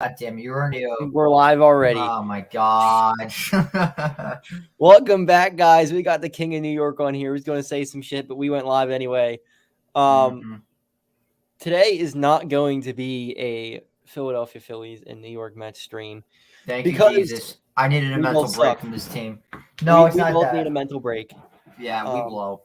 God damn, you already. We're live already. Oh my god. Welcome back, guys. We got the King of New York on here. He's going to say some shit, but we went live anyway. Today is not going to be a Philadelphia Phillies and New York Mets stream. Thank you, Jesus. I needed a mental break from this team. No, it's not that. We both need a mental break. Yeah, we blow.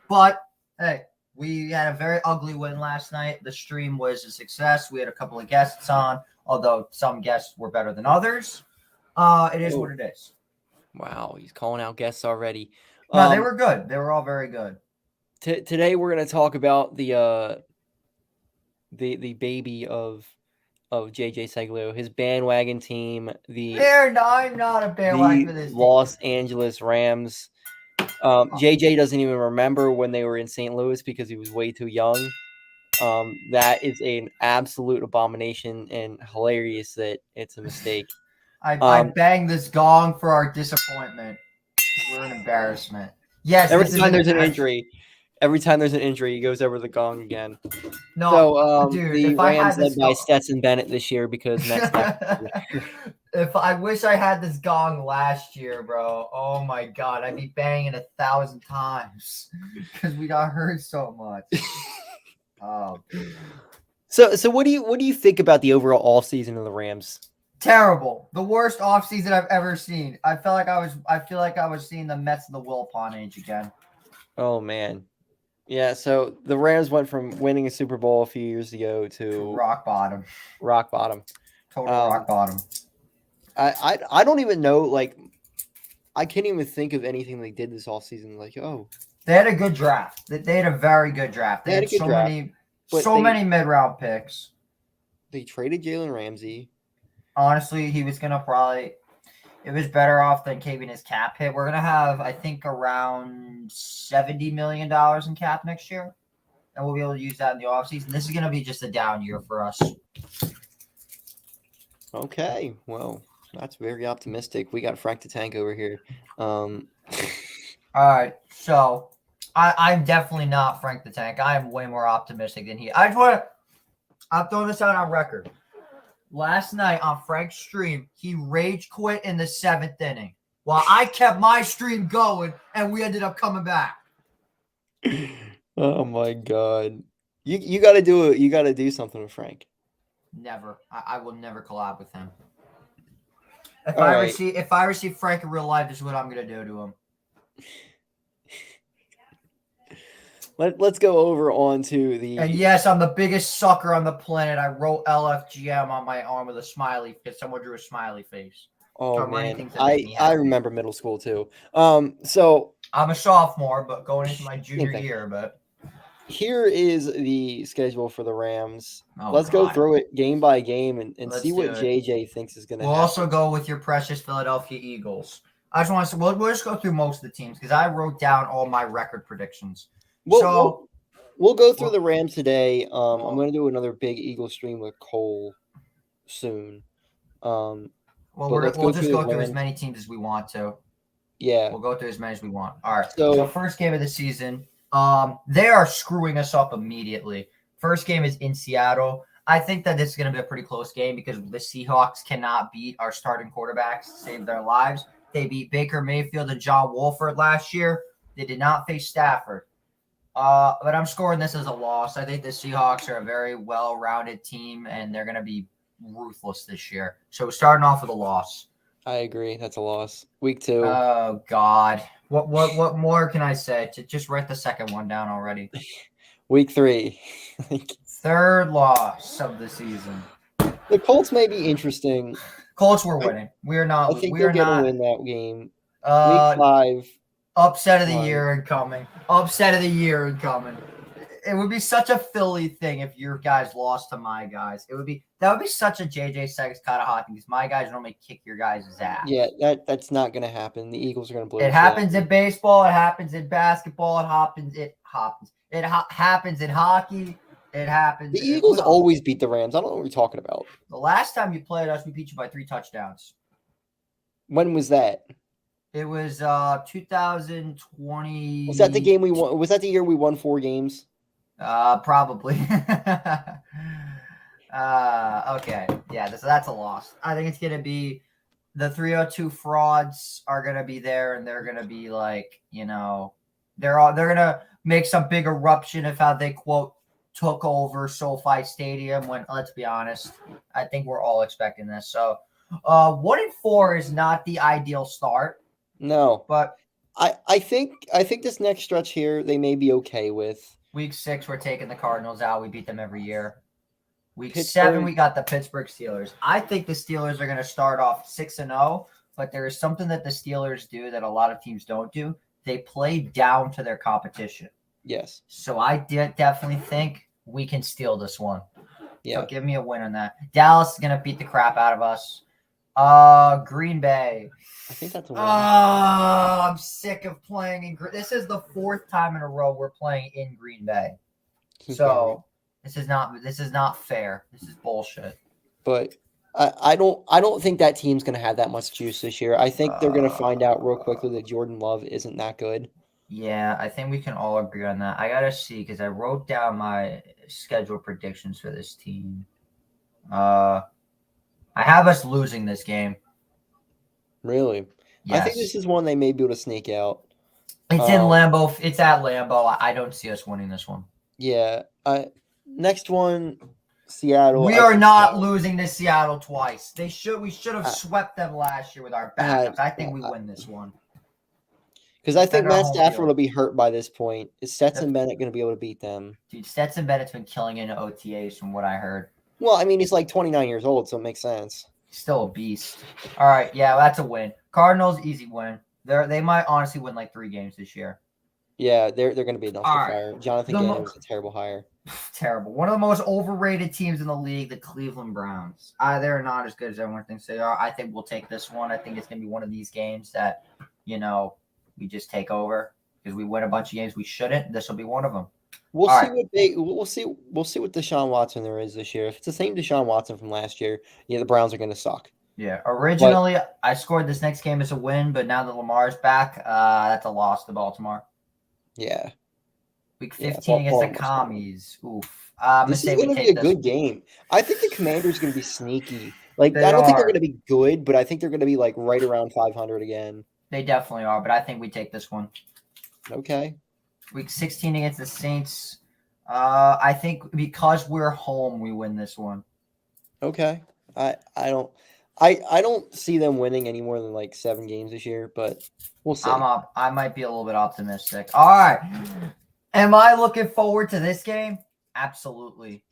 But, hey, we had a very ugly win last night. The stream was a success. We had a couple of guests on, although some guests were better than others. It is what it is. Wow, he's calling out guests already. No, they were good. They were all very good. Today we're going to talk about the baby of JJ Seglio, his bandwagon team, I'm not a bandwagon for this Los Angeles Rams. JJ doesn't even remember when they were in St. Louis because he was way too young. That is an absolute abomination and hilarious that it's a mistake. I banged this gong for our disappointment. We're an embarrassment. Yes. Every time there's an injury, he goes over the gong again. No, so dude, the Rams led by Stetson Bennett this year because Mets. If I wish I had this gong last year, bro. Oh my god, I'd be banging 1,000 times because we got hurt so much. Oh. So what do you think about the overall offseason of the Rams? Terrible. The worst offseason I've ever seen. I feel like I was seeing the Mets in the Wilpon age again. Oh man. Yeah, so the Rams went from winning a Super Bowl a few years ago to rock bottom. Total rock bottom. I don't even know, like, I can't even think of anything they did this offseason. Like, they had a good draft. They had a very good draft. They had so many mid-round picks. They traded Jalen Ramsey. Honestly, he was gonna it was better off than keeping his cap hit. We're gonna have, I think, around $70 million in cap next year, and we'll be able to use that in the offseason. This is gonna be just a down year for us. Okay, well, that's very optimistic. We got Frank the Tank over here. All right, so I'm definitely not Frank the Tank. I am way more optimistic than he. I'm throwing this out on record. Last night on Frank's stream, he rage quit in the 7th inning while I kept my stream going, and we ended up coming back. Oh my god! You got to do it. You got to do something with Frank. Never. I will never collab with him. If I receive Frank in real life, this is what I'm gonna do to him. Let's go over onto the. And yes, I'm the biggest sucker on the planet. I wrote LFGM on my arm with a smiley because someone drew a smiley face. Oh man, I remember middle school too. So I'm a sophomore, but going into my junior year. But here is the schedule for the Rams. Let's go through it game by game and see what JJ thinks is going to happen. We'll also go with your precious Philadelphia Eagles. I just want to. We'll just go through most of the teams because I wrote down all my record predictions. We'll go through the Rams today. I'm going to do another big Eagle stream with Cole soon. We'll just go through as many teams as we want to. Yeah. We'll go through as many as we want. All right. So first game of the season, they are screwing us up immediately. First game is in Seattle. I think that this is going to be a pretty close game because the Seahawks cannot beat our starting quarterbacks to save their lives. They beat Baker Mayfield and John Wolford last year. They did not face Stafford. But I'm scoring this as a loss. I think the Seahawks are a very well-rounded team, and they're going to be ruthless this year. So starting off with a loss. I agree. That's a loss. Week 2. Oh, God. What more can I say? Just write the second one down already. Week 3. Third loss of the season. The Colts may be interesting. Colts were winning. We're not. I think we're going to win that game. Week 5. Upset of the year incoming. Upset of the year incoming. It would be such a Philly thing if your guys lost to my guys. That would be such a JJ Segs Cahtah because my guys normally kick your guys' ass. Yeah, that's not going to happen. The Eagles are going to blow. It happens in baseball. It happens in basketball. It happens in hockey. It happens. The Eagles always beat the Rams. I don't know what you're talking about. The last time you played us, we beat you by 3 touchdowns. When was that? It was 2020. Was that the game we won? Was that the year we won 4 games? Probably. Okay. Yeah, that's a loss. I think it's gonna be the 302 frauds are gonna be there, and they're gonna be like, they're gonna make some big eruption of how they quote took over SoFi Stadium. When let's be honest, I think we're all expecting this. So, 1-4 is not the ideal start, No, but I think this next stretch here they may be okay with. week 6 we're taking the Cardinals out. We beat them every year. Week 7, Pittsburgh. we got the Pittsburgh Steelers. I think the Steelers are going to start off 6-0, but there is something that the Steelers do that a lot of teams don't do. They play down to their competition. Yes. So I definitely think we can steal this one. Yeah. So give me a win on that. Dallas is going to beat the crap out of us. Green Bay. I think that's a win. I'm sick of playing in Green. This is the 4th time in a row we're playing in Green Bay. So this is not fair. This is bullshit. But I don't think that team's going to have that much juice this year. I think they're going to find out real quickly that Jordan Love isn't that good. Yeah, I think we can all agree on that. I gotta see because I wrote down my schedule predictions for this team. I have us losing this game. Really? Yes. I think this is one they may be able to sneak out. It's in Lambeau. It's at Lambeau. I don't see us winning this one. Yeah. Next one, Seattle. We are not losing to Seattle twice. We should have swept them last year with our backups. I think we win this one. Because I think Matt Stafford will be hurt by this point. Is Stetson Bennett going to be able to beat them? Dude, Stetson Bennett's been killing in OTAs from what I heard. Well, I mean, he's like 29 years old, so it makes sense. Still a beast. All right, yeah, that's a win. Cardinals, easy win. They might honestly win like 3 games this year. Yeah, they're going to be enough to fire. Jonathan Gannon was a terrible hire. Terrible. One of the most overrated teams in the league, the Cleveland Browns. They're not as good as everyone thinks they are. I think we'll take this one. I think it's going to be one of these games that, we just take over because we win a bunch of games we shouldn't. This will be one of them. We'll see what Deshaun Watson there is this year. If it's the same Deshaun Watson from last year, the Browns are going to suck. Yeah. Originally, I scored this next game as a win, but now that Lamar's back, that's a loss to Baltimore. Yeah. Week 15 against the Commies. Oof. This is going to be a good game. I think the Commanders are going to be sneaky. I don't think they're going to be good, but I think they're going to be like right around 500 again. They definitely are, but I think we take this one. Okay. Week 16 against the Saints. I think because we're home, we win this one. Okay. I don't see them winning any more than like 7 games this year, but we'll see. I might be a little bit optimistic. All right. Am I looking forward to this game? Absolutely.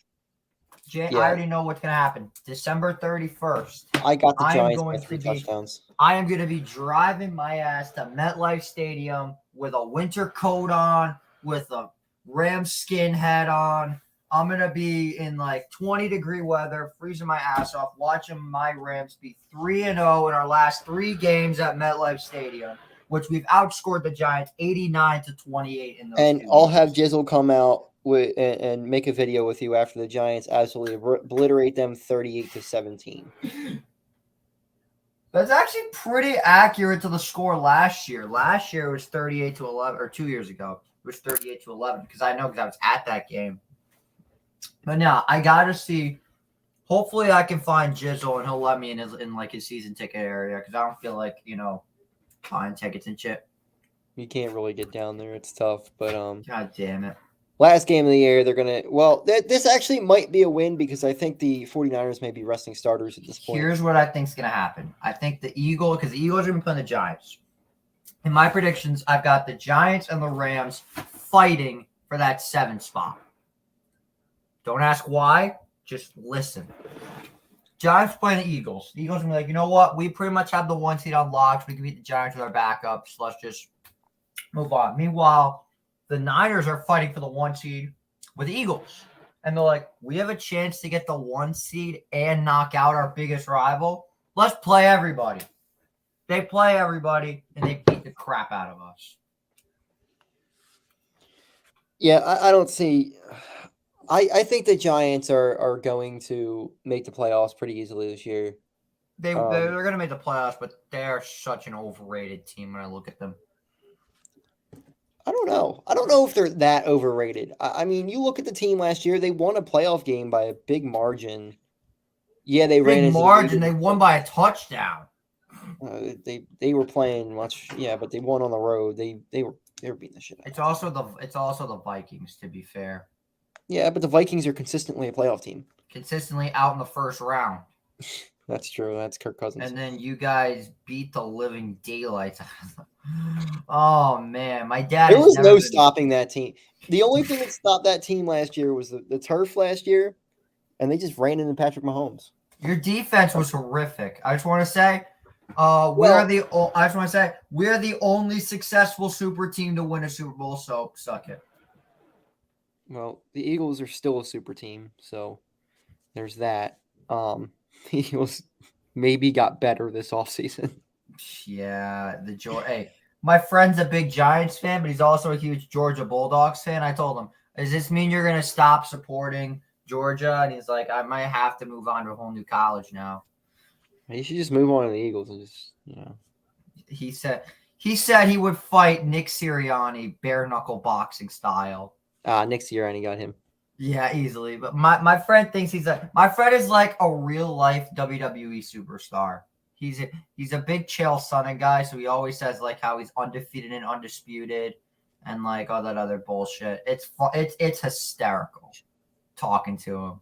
I already know what's going to happen. December 31st. I got the Giants by 3 touchdowns. I am going to be driving my ass to MetLife Stadium with a winter coat on, with a Rams skin hat on. I'm going to be in like 20-degree weather, freezing my ass off, watching my Rams be 3-0 in our last 3 games at MetLife Stadium, which we've outscored the Giants 89-28 in those. And I'll have Jizzle come out and make a video with you after the Giants absolutely obliterate them 38-17. That's actually pretty accurate to the score last year. Last year it was 38-11, or 2 years ago it was 38-11 because I was at that game. But now I gotta see. Hopefully I can find Jizzle and he'll let me in his season ticket area because I don't feel like buying tickets and shit. You can't really get down there. It's tough, but God damn it. Last game of the year, they're going to – this actually might be a win because I think the 49ers may be resting starters at this point. Here's what I think is going to happen. I think the Eagles – because the Eagles are going to be playing the Giants. In my predictions, I've got the Giants and the Rams fighting for that 7 spot. Don't ask why. Just listen. Giants playing the Eagles. The Eagles are going to be like, you know what? We pretty much have the 1 seed unlocked. We can beat the Giants with our backups. Let's just move on. Meanwhile – the Niners are fighting for the 1 seed with the Eagles. And they're like, we have a chance to get the 1 seed and knock out our biggest rival. Let's play everybody. They play everybody, and they beat the crap out of us. Yeah, I don't see – I think the Giants are going to make the playoffs pretty easily this year. They're going to make the playoffs, but they're such an overrated team when I look at them. I don't know. I don't know if they're that overrated. I mean, you look at the team last year; they won a playoff game by a big margin. Yeah, they ran Big into the margin. They Eagles. won by a touchdown. They were playing much, yeah, but they won on the road. They were beating the shit out. It's also the Vikings, to be fair. Yeah, but the Vikings are consistently a playoff team. Consistently out in the first round. That's true. That's Kirk Cousins. And then you guys beat the living daylights. Oh man, my dad. There was no stopping that team. The only thing that stopped that team last year was the turf last year, and they just ran into Patrick Mahomes. Your defense was horrific. I just want to say, we're the only successful super team to win a Super Bowl. So suck it. Well, the Eagles are still a super team, so there's that. The Eagles maybe got better this offseason. Yeah, hey, my friend's a big Giants fan, but he's also a huge Georgia Bulldogs fan. I told him, does this mean you're going to stop supporting Georgia? And he's like, I might have to move on to a whole new college now. You should just move on to the Eagles and just, He said he would fight Nick Sirianni bare knuckle boxing style. Nick Sirianni got him. Yeah, easily. But my friend thinks my friend is like a real life WWE superstar. He's a big Chael Sonnen guy, so he always says like how he's undefeated and undisputed, and like all that other bullshit. It's hysterical talking to him.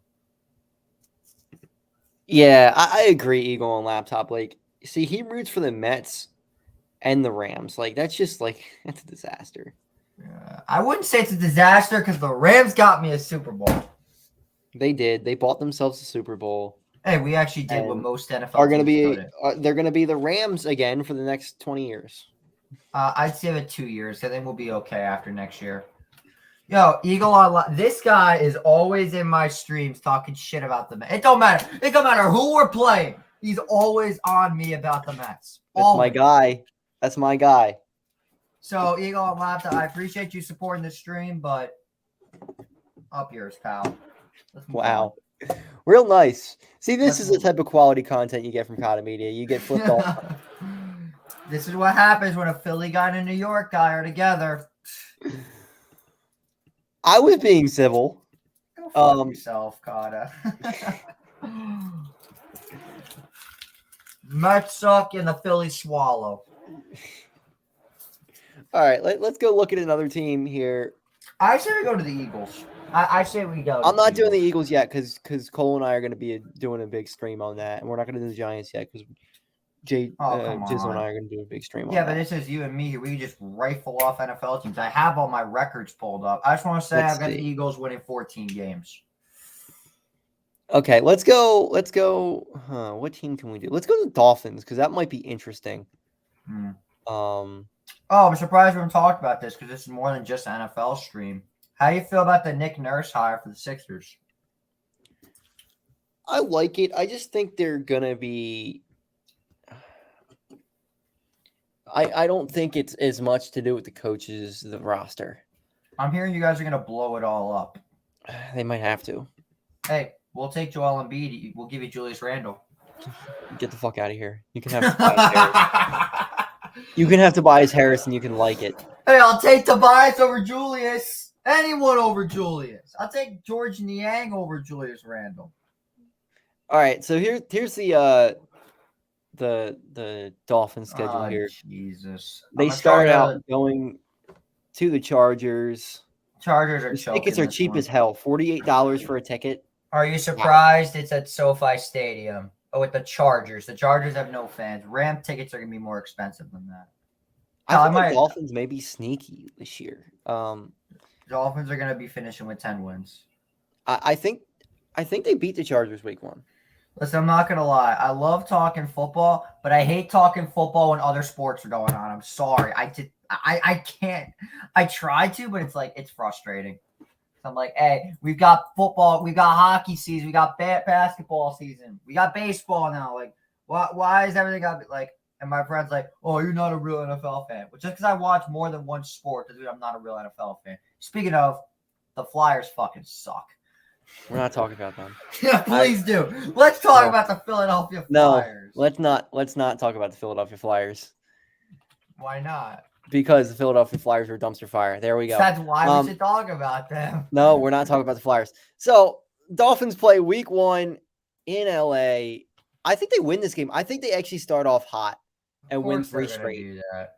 Yeah, I agree. Eagle on laptop. Like, see, he roots for the Mets and the Rams. Like, that's just like that's a disaster. Yeah, I wouldn't say it's a disaster because the Rams got me a Super Bowl. They did. They bought themselves a Super Bowl. Hey, we actually did what most NFL are going to be. couldn't. They're going to be the Rams again for the next 20 years. I'd say it 2 years. I think we'll be okay after next year. Yo, Eagle Online. This guy is always in my streams talking shit about the Mets. It don't matter. It don't matter who we're playing. He's always on me about the Mets. That's my guy. That's my guy. So, Eagle on laptop, I appreciate you supporting the stream, but up yours, pal. Wow. Real nice. See, this is the type of quality content you get from Cahtah Media. You get flipped off. This is what happens when a Philly guy and a New York guy are together. I was being civil. Go fuck yourself, Cahtah. Mets suck and the Phillies swallow. All right, let's go look at another team here. I say we go to the Eagles. I say we go. I'm not doing the Eagles yet because Cole and I are going to be doing a big stream on that, and we're not going to do the Giants yet because Jizzle and I are going to do a big stream on that. Yeah, but this is you and me here. We just rifle off NFL teams. I have all my records pulled up. I just want to say I've got the Eagles winning 14 games. Okay, let's go. What team can we do? Let's go to the Dolphins because that might be interesting. I'm surprised we haven't talked about this because this is more than just an NFL stream. How do you feel about the Nick Nurse hire for the Sixers? I like it. I just think they're gonna be. I don't think it's as much to do with the coaches as the roster. I'm hearing you guys are gonna blow it all up. They might have to. Hey, we'll take Joel Embiid. We'll give you Julius Randle. Get the fuck out of here. You can have. You can have Tobias Harris and you can like it. Hey, I'll take Tobias over Julius. Anyone over Julius. I'll take George Niang over Julius Randle. All right, so here's the Dolphins schedule here. Jesus. They start out going to the Chargers. Chargers are choking. Tickets are cheap as hell. $48 for a ticket. Are you surprised it's at SoFi Stadium? Oh, with the Chargers. The Chargers have no fans. Ram tickets are going to be more expensive than that. I think the Dolphins may be sneaky this year. Dolphins are going to be finishing with 10 wins. I think they beat the Chargers week 1. Listen, I'm not going to lie. I love talking football, but I hate talking football when other sports are going on. I'm sorry. I can't. I try to, but it's frustrating. I'm like, hey, we've got football, we got hockey season, we got basketball season, we got baseball now. Like, why is everything got like? And my friend's like, oh, you're not a real NFL fan. Well, just because I watch more than one sport doesn't mean I'm not a real NFL fan. Speaking of, the Flyers fucking suck. We're not talking about them. Yeah, please do. Let's talk about the Philadelphia Flyers. No, let's not talk about the Philadelphia Flyers. Why not? Because the Philadelphia Flyers are a dumpster fire. There we go. That's why we should talk about them. No, we're not talking about the Flyers. So Dolphins play week 1 in LA. I think they win this game. I think they actually start off hot and win 3 straight. Do that.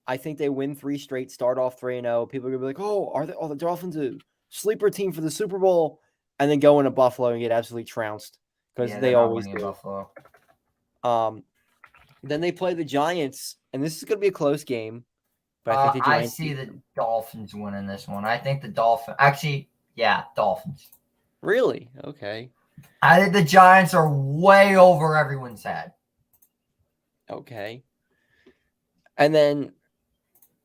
I think they win 3 straight, start off 3-0. People are gonna be like, "Oh, are the Dolphins a sleeper team for the Super Bowl?" And then go into Buffalo and get absolutely trounced because they always do. Buffalo. Then they play the Giants, and this is going to be a close game. But I think I see the Dolphins winning this one. I think the Dolphins. Actually, yeah, Dolphins. Really? Okay. I think the Giants are way over everyone's head. Okay. And then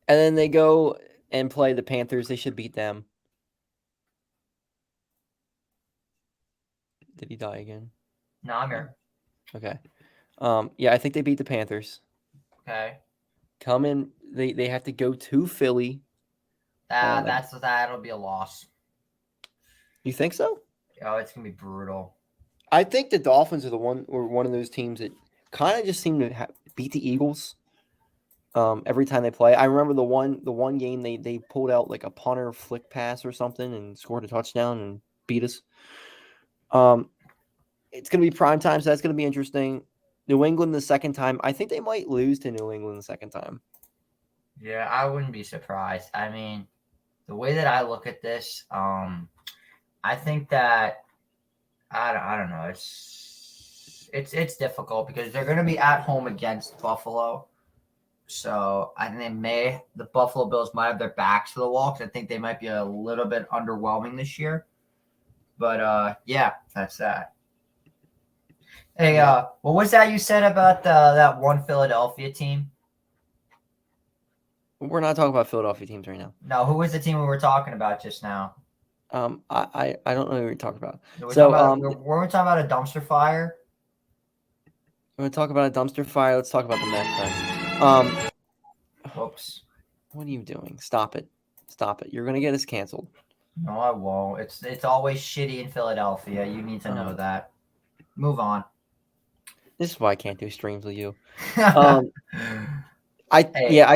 they go and play the Panthers. They should beat them. Did he die again? No, I'm here. Okay. Yeah, I think they beat the Panthers. Okay. Come in. They have to go to Philly. That'll be a loss. You think so? Oh, it's gonna be brutal. I think the Dolphins are one of those teams that kind of just seem to beat the Eagles every time they play. I remember the one game they pulled out like a punter flick pass or something and scored a touchdown and beat us. It's going to be prime time, so that's going to be interesting. New England the second time. I think they might lose to New England the second time. Yeah, I wouldn't be surprised. I mean, the way that I look at this, I think that I don't know. It's difficult because they're going to be at home against Buffalo. So I think the Buffalo Bills might have their backs to the wall because I think they might be a little bit underwhelming this year. But yeah, that's that. Hey, what was that you said about that one Philadelphia team? We're not talking about Philadelphia teams right now. No, who was the team we were talking about just now? I don't know who you're talking about. We're we talking about a dumpster fire? We're going to talk about a dumpster fire. Let's talk about the Mets then. Whoops. What are you doing? Stop it. Stop it. You're going to get us canceled. No, I won't. It's always shitty in Philadelphia. You need to know that. Move on. This is why I can't do streams with you. I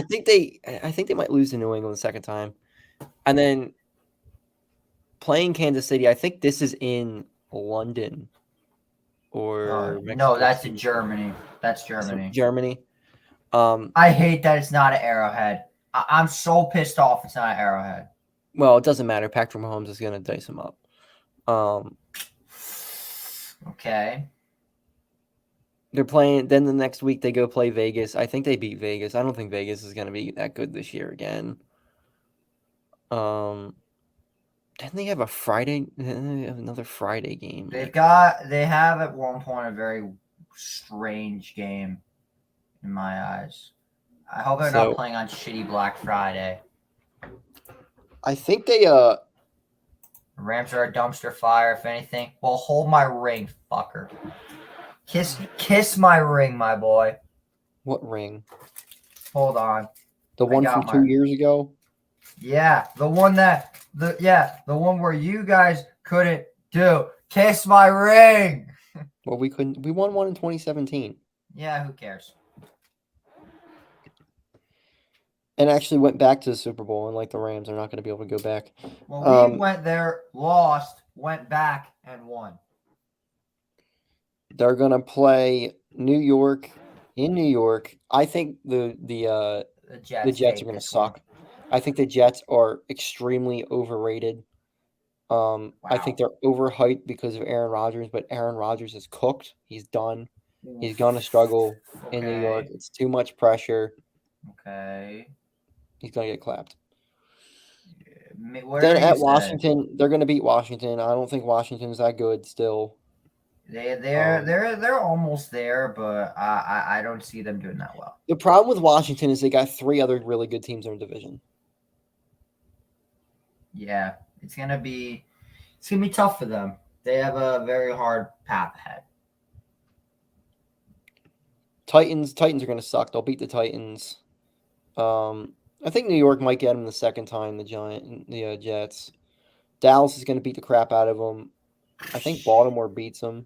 think they might lose to New England the second time. And then playing Kansas City, I think this is in London or Mexico no, that's in Germany. That's Germany. Germany. I hate that it's not an Arrowhead. I'm so pissed off it's not an Arrowhead. Well, it doesn't matter. Patrick Mahomes is going to dice him up. Okay. They're playing. Then the next week they go play Vegas. I think they beat Vegas. I don't think Vegas is going to be that good this year again. Then they have a Friday. Then they have another Friday game. They have at one point a very strange game in my eyes. I hope they're not playing on shitty Black Friday. I think they The Rams are a dumpster fire, if anything. Well, hold my ring, fucker. Kiss my ring, my boy. What ring? Hold on. The one from 2 years ago? Yeah, the one where you guys couldn't do. Kiss my ring. Well, we couldn't. We won one in 2017. Yeah, who cares? And actually went back to the Super Bowl, and like the Rams are not going to be able to go back. Well, we went there, lost, went back, and won. They're going to play New York in New York. I think the Jets are going to suck. I think the Jets are extremely overrated. Wow. I think they're overhyped because of Aaron Rodgers, but Aaron Rodgers is cooked. He's done. He's going to struggle in New York. It's too much pressure. Okay. He's going to get clapped. Then at Washington, they're going to beat Washington. I don't think Washington's that good still. They're almost there, but I don't see them doing that well. The problem with Washington is they got 3 other really good teams in their division. Yeah, it's gonna be tough for them. They have a very hard path ahead. Titans are gonna suck. They'll beat the Titans. I think New York might get them the second time. The Jets. Dallas is gonna beat the crap out of them. I think Baltimore beats them.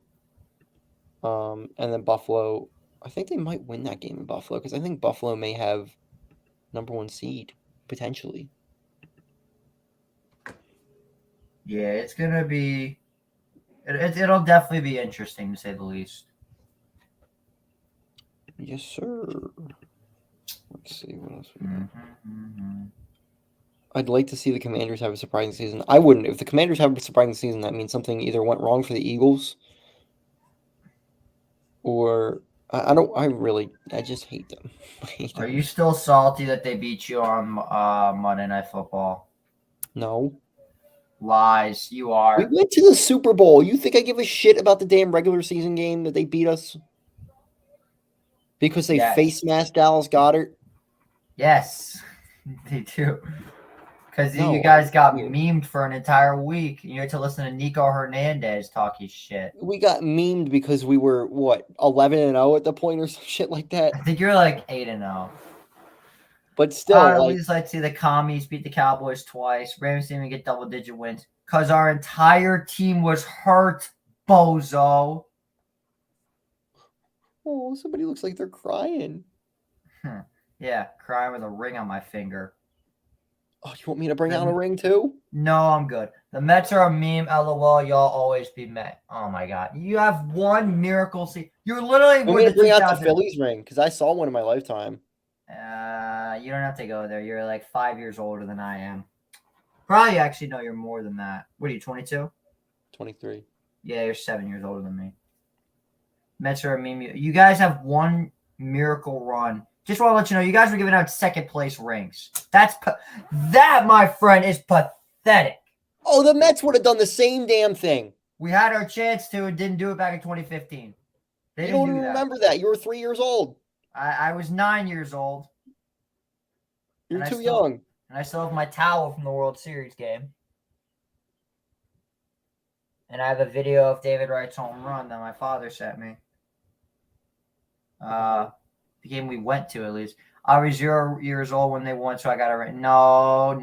And then Buffalo. I think they might win that game in Buffalo because I think Buffalo may have number 1 seed potentially. Yeah, it's gonna be. It'll definitely be interesting to say the least. Yes, sir. Let's see what else we got. I'd like to see the Commanders have a surprising season. I wouldn't. If the Commanders have a surprising season, that means something either went wrong for the Eagles, or I don't. I just hate them. I hate Are them. you still salty that they beat you on Monday Night Football? No. Lies. You We are. went to the Super Bowl. You think I give a shit about the damn regular season game that they beat us? Because they Yes. face masked Dallas Goedert? Yes, they do. Because No, you guys got weird. memed for an entire week. You had to listen to Nico Hernandez talk his shit. We got memed because we were, 11-0 at the point or some shit like that? I think you're like 8-0. But still, I'd at least like to see the Commies beat the Cowboys twice. Rams didn't even get double-digit wins. Because our entire team was hurt, bozo. Oh, somebody looks like they're crying. Yeah, crying with a ring on my finger. Oh, you want me to bring out a ring too? No, I'm good. The Mets are a meme. LOL. Y'all always be Met. Oh my god, you have one miracle season. You're literally. I'm going to bring out the Phillies ring because I saw one in my lifetime. You don't have to go there. You're like 5 years older than I am. Probably actually no, you're more than that. What are you, 22? 23. Yeah, you're 7 years older than me. Mets are a meme. You guys have one miracle run. Just want to let you know, you guys were giving out second place rings. That, my friend, is pathetic. Oh, the Mets would have done the same damn thing. We had our chance to and didn't do it back in 2015. You don't even remember that. You were 3 years old. I was 9 years old. You're too young. And I still have my towel from the World Series game. And I have a video of David Wright's home run that my father sent me. The game we went to, at least. I was 0 years old when they won, so I got it. No.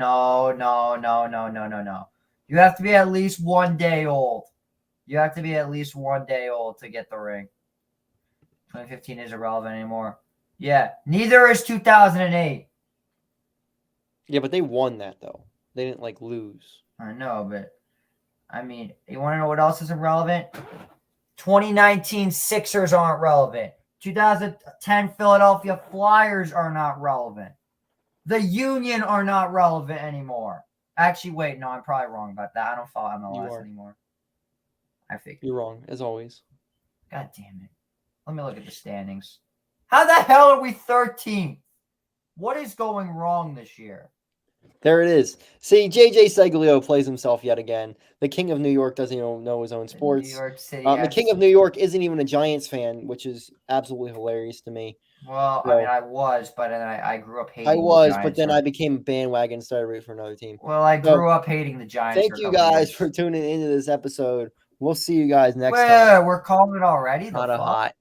You have to be at least 1 day old. You have to be at least 1 day old to get the ring. 2015 is irrelevant anymore. Yeah, neither is 2008. Yeah, but they won that, though. They didn't, lose. I know, but, I mean, you want to know what else is irrelevant? 2019 Sixers aren't relevant. 2010 Philadelphia Flyers are not relevant. The Union are not relevant anymore. Actually, wait, no, I'm probably wrong about that. I don't follow MLS anymore. I think you're wrong, as always. God damn it. Let me look at the standings. How the hell are we 13th? What is going wrong this year? There it is. See, JJ Seglio plays himself yet again. The King of New York doesn't even know his own sports. New York City. The King of New York isn't even a Giants fan, which is absolutely hilarious to me. Well, I mean, I was, but then I grew up hating the Giants. but then I became a bandwagon and started rooting for another team. Well, I grew up hating the Giants. Thank you guys for tuning into this episode. We'll see you guys next time. Yeah, we're calling it already. Not a hot.